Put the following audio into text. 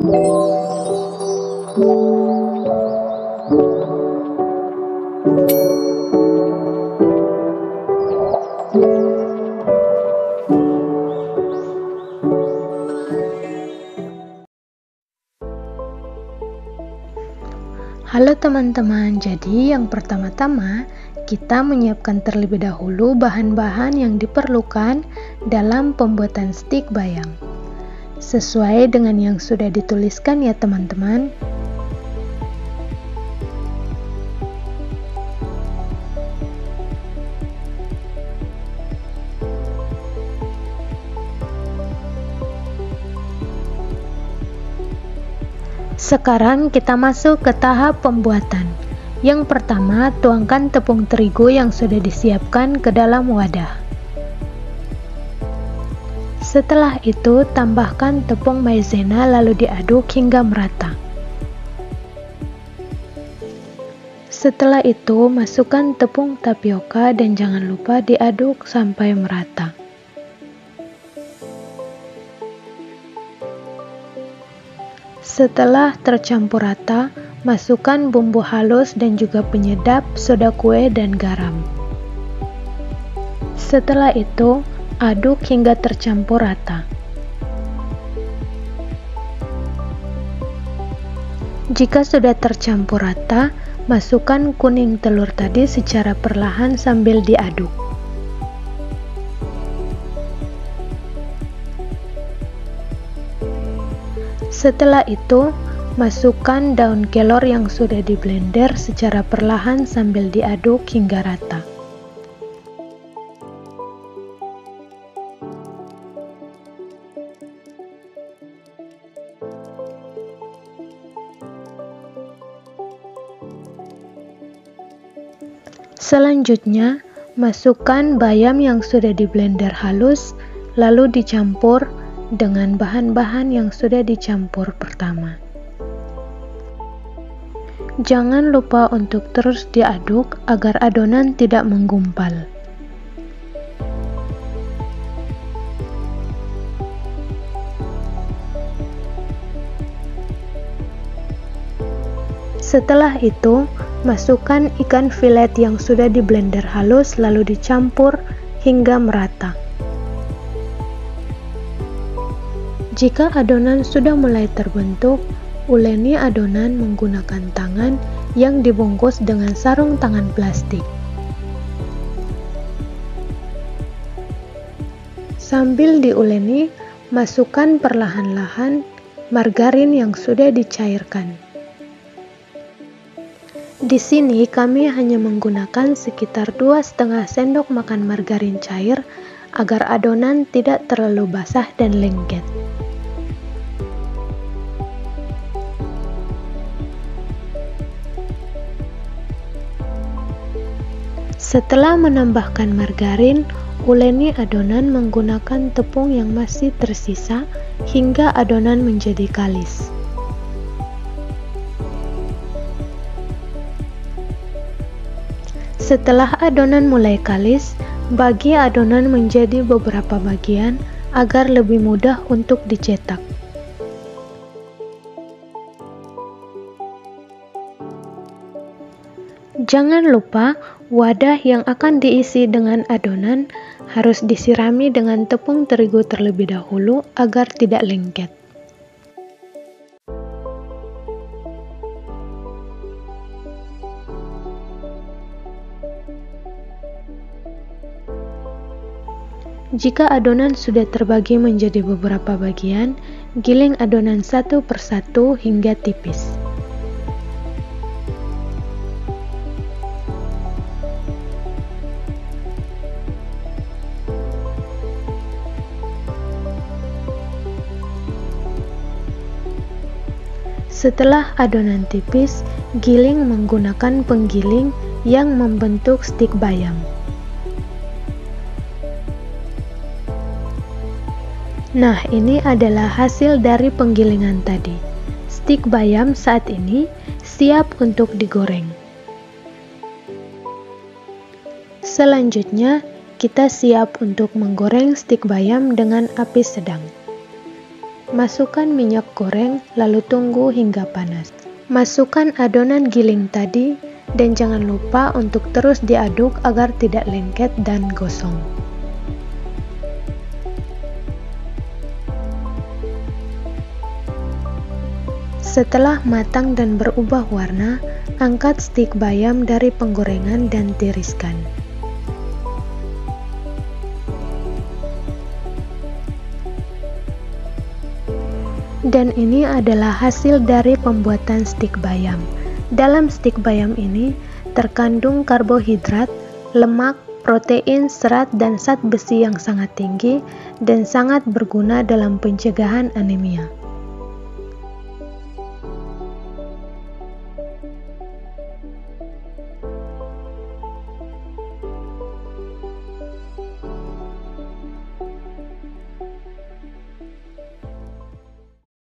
Halo teman-teman, jadi yang pertama-tama kita menyiapkan terlebih dahulu bahan-bahan yang diperlukan dalam pembuatan stik bayam. Sesuai dengan yang sudah dituliskan ya teman-teman. Sekarang kita masuk ke tahap pembuatan. Yang pertama, tuangkan tepung terigu yang sudah disiapkan ke dalam wadah. Setelah itu, tambahkan tepung maizena lalu diaduk hingga merata. Setelah itu, masukkan tepung tapioka dan jangan lupa diaduk sampai merata. Setelah tercampur rata, masukkan bumbu halus dan juga penyedap, soda kue, dan garam. Setelah itu, aduk hingga tercampur rata. Jika sudah tercampur rata, masukkan kuning telur tadi secara perlahan sambil diaduk. Setelah itu, masukkan daun kelor yang sudah di blender secara perlahan sambil diaduk hingga rata. Selanjutnya, masukkan bayam yang sudah di blender halus, lalu dicampur dengan bahan-bahan yang sudah dicampur pertama. Jangan lupa untuk terus diaduk agar adonan tidak menggumpal. Setelah itu, masukkan ikan filet yang sudah di blender halus lalu dicampur hingga merata. Jika adonan sudah mulai terbentuk, uleni adonan menggunakan tangan yang dibungkus dengan sarung tangan plastik. Sambil diuleni, masukkan perlahan-lahan margarin yang sudah dicairkan. Di sini kami hanya menggunakan sekitar 2,5 sendok makan margarin cair agar adonan tidak terlalu basah dan lengket. Setelah menambahkan margarin, uleni adonan menggunakan tepung yang masih tersisa hingga adonan menjadi kalis. Setelah adonan mulai kalis, bagi adonan menjadi beberapa bagian agar lebih mudah untuk dicetak. Jangan lupa, wadah yang akan diisi dengan adonan harus disirami dengan tepung terigu terlebih dahulu agar tidak lengket. Jika adonan sudah terbagi menjadi beberapa bagian, giling adonan satu persatu hingga tipis. Setelah adonan tipis, giling menggunakan penggiling yang membentuk stik bayam. Nah, ini adalah hasil dari penggilingan tadi. Stik bayam saat ini siap untuk digoreng. Selanjutnya, kita siap untuk menggoreng stik bayam dengan api sedang. Masukkan minyak goreng, lalu tunggu hingga panas. Masukkan adonan giling tadi, dan jangan lupa untuk terus diaduk agar tidak lengket dan gosong. Setelah matang dan berubah warna, angkat stik bayam dari penggorengan dan tiriskan. Dan ini adalah hasil dari pembuatan stik bayam. Dalam stik bayam ini terkandung karbohidrat, lemak, protein, serat, dan zat besi yang sangat tinggi dan sangat berguna dalam pencegahan anemia.